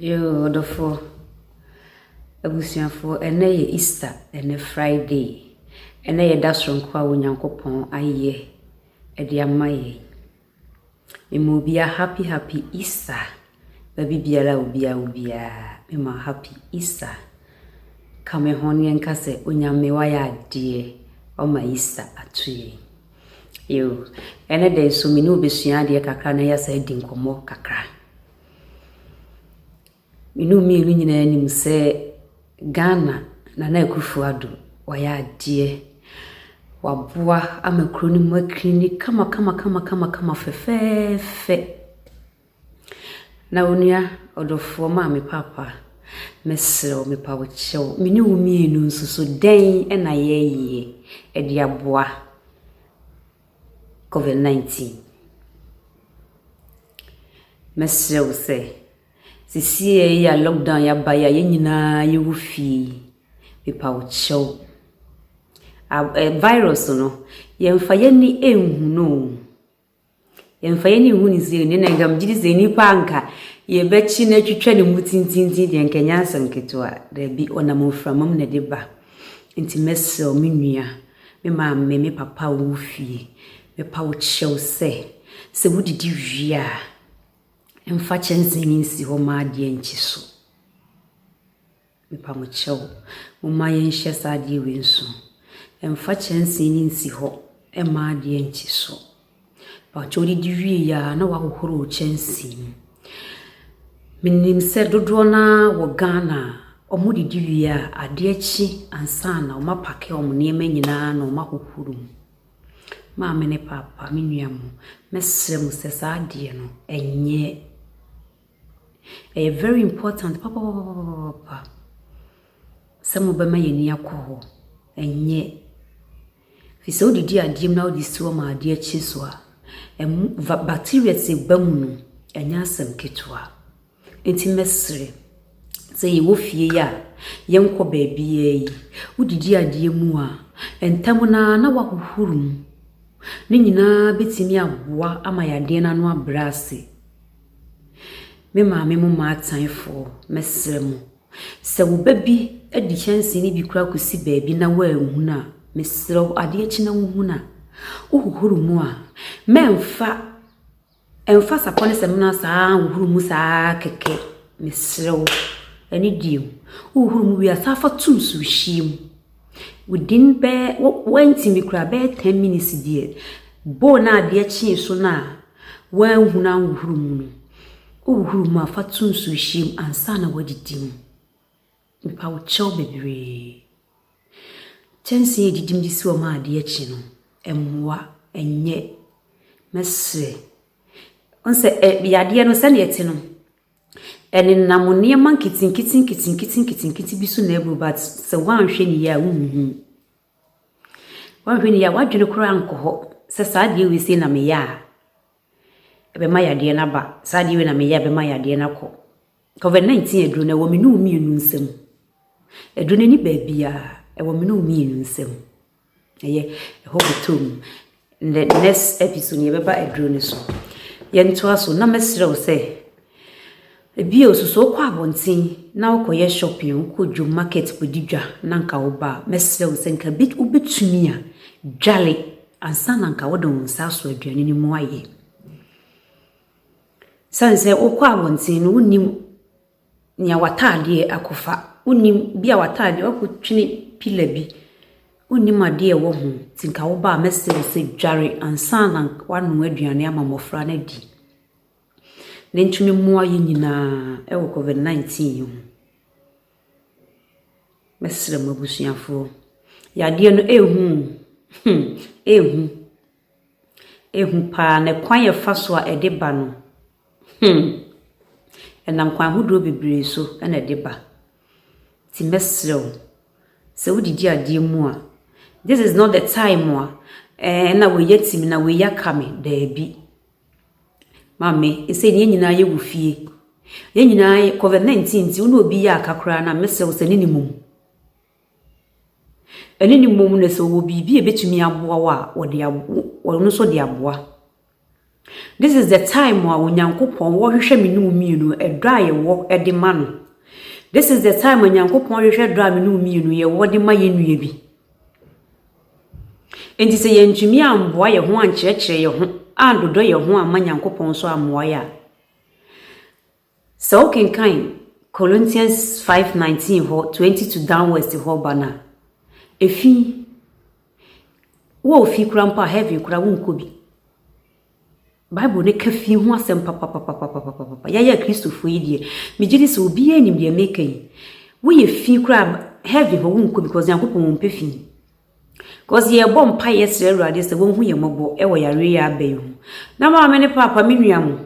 Yo, odofo abusuafo ene ye Easter ene Friday ene ye dasronko a Onyankopon aye ede amaye emo bia happy Easter baby biara obia ema happy Easter kame honi enka se onyame wa ya ade o ma Easter atuye yo ene de so minu obesua de kakra na ya sa di nkomo kakra minu mi nyina anim se Ghana na Akufo-Addo waya ade waboa amakro ni makrini kama fefe na onua odofo ma me papa mesro me pa wochew mini umi enu nsuso den na yeye e de aboa COVID-19 mesro se sisi ya lockdown ya ba ya nyina ye wufi me pa wochew virus no yemfa yeni enhu no yemfa yeni hu ni ze ni na ngam gidi ze ni panka ye bechi na twitwa ne mutintintin de nkanya asanketwa da bi onamoframam na de ba nti mesel menua me ma me papa wo fie me pa wo chew se wudidi wia emfa chense ni nsi ho ma de nchi so me pa mo chew mo ma ye nhye sa de we nso emfa chense ni nsi ho e ma de nchi so pa chori di wie ya na wa hohoro chense minim se dodo na wo Ghana omudi di wie ya ade achi ansa na o mapake o niema nyina na o mahohoro ma me ne papa menua mo mesre mo se sa ade no enye very important papa samo be ma yeni akọ enye fise odidi adiem na odi so ma ade achi so a bacteria se bamu no enya asem ketwa enti mesre se ye wo fie ya yenko baabi yi odidi adie mu a entamu na wahohuru ne nyina betimi aboa ama yade na no abrase me maame mu maatanfo mesre mu se wo babi adi chance ni bi kura kosi baabi na wa ehu na mesre ade achi na hu na uhuhuru mu a memfa sapone semna sa uhuhuru mu sa keke mesre ani dio uhuhuru mu wi asafa tumsu him within be 20 mikra be 10 minutes die bo na ade achi so na wa hu na uhuhuru mu uhuhuru mu afa tumsu him ansa na wadidim mpa wo chew bebre chense edidim disi o ma ade achi no emwa enye mesre onse yade no se na yeti no eni namone man kitin bisu na ebru but se wanhwe ni ya wuhu wanhwe ni ya wadwene kro ankoho se saade we se na me ya ebe ma yade na ba saade we na me ya ebe ma yade na ko COVID-19 edru na wo me no mienu nsem edru ni baabia e wo me no mienu nsem eye hobotom the next episode ye beba edru ni so ye nto aso na mesre o se ebi osuso kwa abontin na okoye shopping ko dwo market podidwa na nka wo ba mesre o se nka bit ubetumi a dwale ansa na nka wodon sa so aduane ni mu aye sanse okwa abontin no unim nya watade akofa unim bia watade okotwene pila bi unim ade wo ho tinka wo ba mesre se dware ansa na wanu aduane ama mofra na di ne ntumi mu aye nyina e wo COVID-19 yi mesre mabusuafo yade no ehu pa na kwan ye fa so a ede ba no enam kwan hodo bebre so na ede ba ti mesre se wodidi ade mu a this is not the time na we yetimi na we yakame da bi mame ese ni nyina ye wufie ye nyina COVID-19 ti uno obi ya akakra na mese wo se ni mum eni ni mum ne so wo bibi e betumi aboa wa wo de no so de aboa This is the time wa onyankopon wo hwehwe me no mienu edra ye wo ede ma no. This is the time onyankopon hwehwe dra me no mienu ye wo de ma ye nua bi. Enti se ye ntumi amboa ye ho ankyerɛkyerɛ ye ho andodo ye ho amanyankopon so amoa ya. So kenkan Corinthians 5:19 ho 22 downwards ho bana. Efi wo fi kura mpa heavy kura wonko bi. Bible ne ka fi ho asem papa ya Kristofo yi die megiri se obi anim de make yi wo ye fi kura heavy ho wonko because yankopon won pefi because ye bom pa yes Awurade se won hu ye mobo e wo yare ya abayi na ma me ne papa me nua mo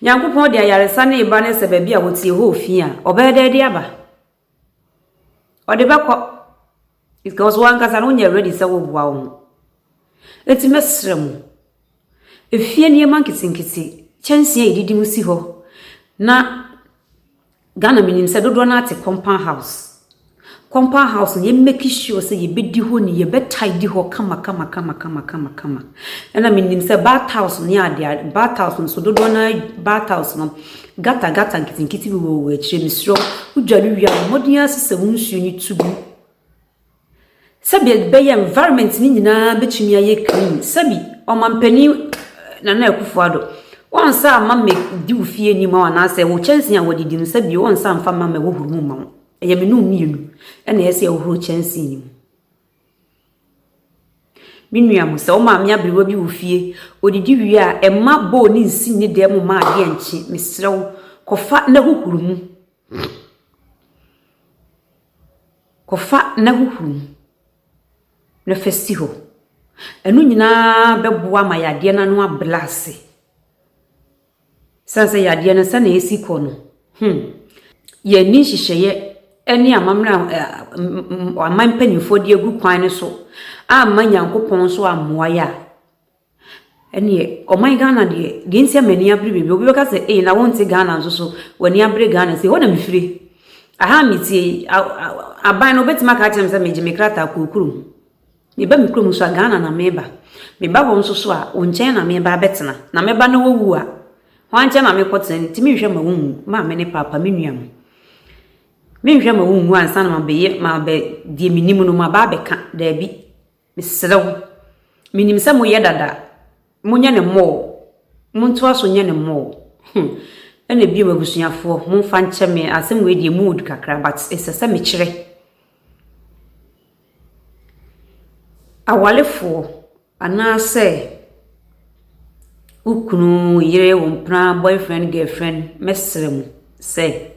yankopon de ayaresa ne ba ne se ba bi a wotie ho fi a obeda de aba ode bako because one kasa no nya ready se wo boa wo eti mesrem efie ne man kitinkiti chansi e didi musi ho na Ghana minim se dodo na ate compound house ye make sure say ye bedi ho ni ye betidy ho kama ena minim se bath house ni ade bath house so dodo na bath house no gata kitinkiti bi wo achire misro udware wia modin asese wonsuo ni tubu sabi be environment ni nyina betumi aye clean sabi o mampani na Akufo-Addo wonsa ma me di ufie ni ma wana se wo chansi a wodidi no sabi wonsa mfa ma me wo hurumu ma wo eye me no mienu ena yesi wo huru chansi ni minua mo se o ma me abrewa bi ufie odidi wi a emma bo ni nsi ni de mo ma ade enchi mesrew kofa na hurumu na festiho enu nyina beboa ma yade na no ablase sanse yade na sana esi kono ye ni hihye eni amamra amampanifo de egu kwan ne so amanyankopon so amoa ya eni oman Ghana de nsia mani abre bebe obi beka se na wonte Ghana so wani abre Ghana se wona mefire aha mitie aban no betima ka kyem se meje mekrata kokuru me ba mikro muso Ghana na meba me ba won so a onchen na meba betena na meba na wowu a wanche na me koten timi hwe ma won ma me ne papa me nuam me hwe ma won ansa na ma be die minimu no ma ba beka da bi me serew minim se mo ye dada munya ne mo muntu aso nya ne mo ene bi mabusuafo mo fa nche me asem we die mood kakra but esese me kire awalefo anase ukunu yire wompra boyfriend girlfriend mesrem say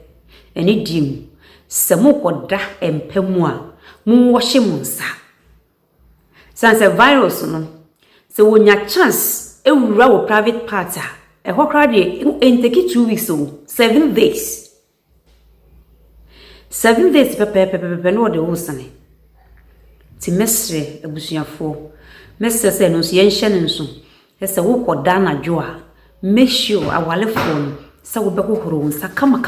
eni dim se mo koda empemu a mo wohye mo nsa sanse virus no se wonya chance ewura wo private part a ehokra de enteki 2 weeks o 7 days pepe no de wosane ti mesre abusuafo mesre se no so yenhye ne nso ese wo koda na dwo a make sure awalefo no se wo behohoro nsa kama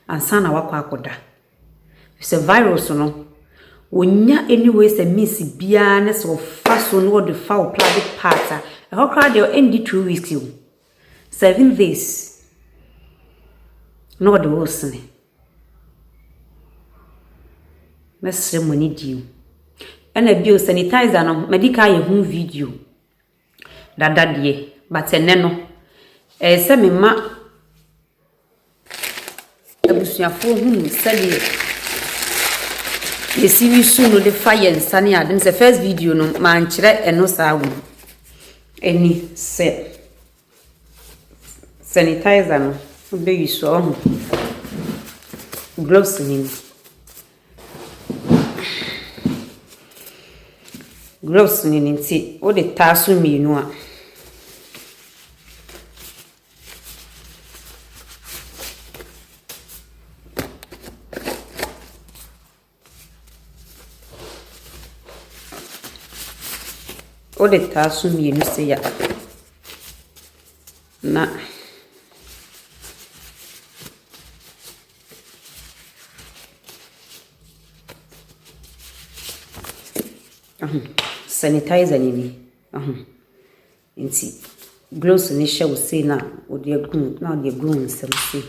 ansana wakwa akoda se virus no wonya anyway se miss bia ne so faso no de fa o private part a ehokra de end 2 weeks you 7 days no de wosane mesre money dim ena bio sanitizer no medical ye hu video dada de but ene no se me ma abusuafo hu sali ye siwi sunu de fire nsane adem se first video no ma nkire eno sawo eni se sanitizer no be yiso gloves ni gloves ni nti o de taso mienu a o de taso mienu se ya na sanitizer ni nti gloves ni hye wo sei na wo de agu na wo de agu nsem sei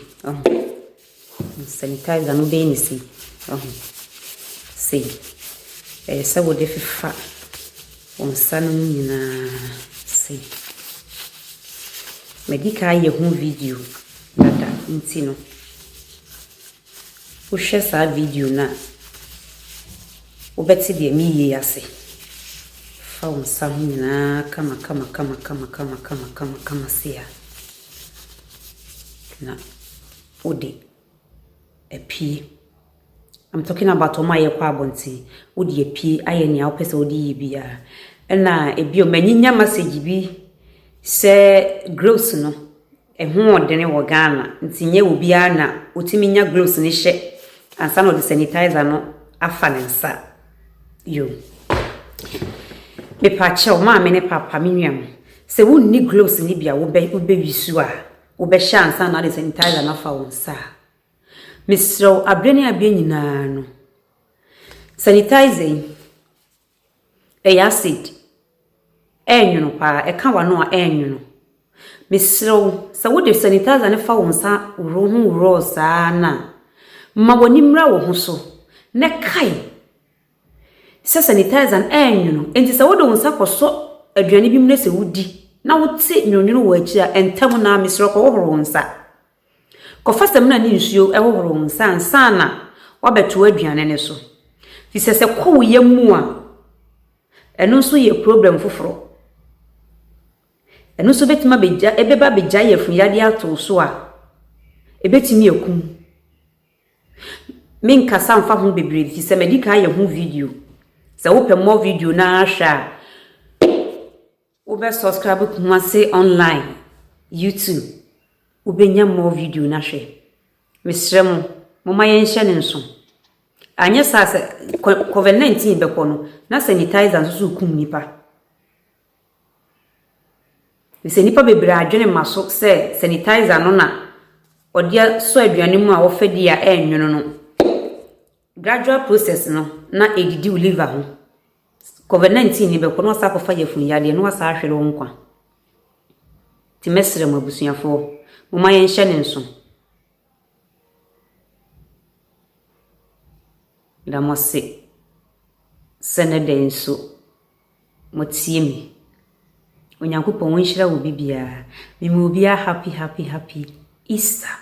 sanitizer no be ni sei sei sa wo de fifa on sanu nyina sei medical ye hu video dada nti no wo hye sa video na wo beti de mi ye ase fa on sanu nyina kama sia na ode epie. I'm talking about my kwabonti odi epie aye nia opese odi yibia na ebio manyinya message bi se gross no ehu odene wo Ghana nti nye obi ana otimi nya gross ne hye ansa no de sanitizer no afa nensa yo me pa che o ma me ne papa menwam se wonni gross ne bia wo be wisu a wo be hye ansa na de sanitizer na fa wonsa Mr. Abrene nyina no sanitizing acid enwuno pa e ka wano a enwuno Mr. sa wo de sanitizer ne fa wonsa ro saa na ma woni mra wo ho so ne kai se sanitizer enwuno enti sa wo de wonsa koso aduane bi mne se wudi na wo ti nwunwunu wo achi a entam na Mr. ko wo wonsa ko fasem na ni nsuo ewohoro nsa na wabeto aduane ne so fisese ko yemu a eno so ye problem foforo eno so betima beja ebeba beja ye funyade ato so a ebetimi ekum min kasa mfa ho bebre fise medical ye ho video se wo pe mo video na ahwa wo be subscribe kuma se online YouTube ubenya mo video na hwe mesrem mo mayen hye ne nso anya sase COVID-19 bekọ no na sanitizer nso so kum nipa se nipa bebre adwene maso se sanitizer no na odia so aduane mu a wo fedi a enwuno no gradual process no na edidi liver ho COVID-19 bekọ no sa kofa yefun yade no sa ahwere wo nkwa ti mesrem abusuafo Mama yen hye ne nso da mo se senede nso mo tie mi onyankopon won hyira wo bibia me mo bia happy Easter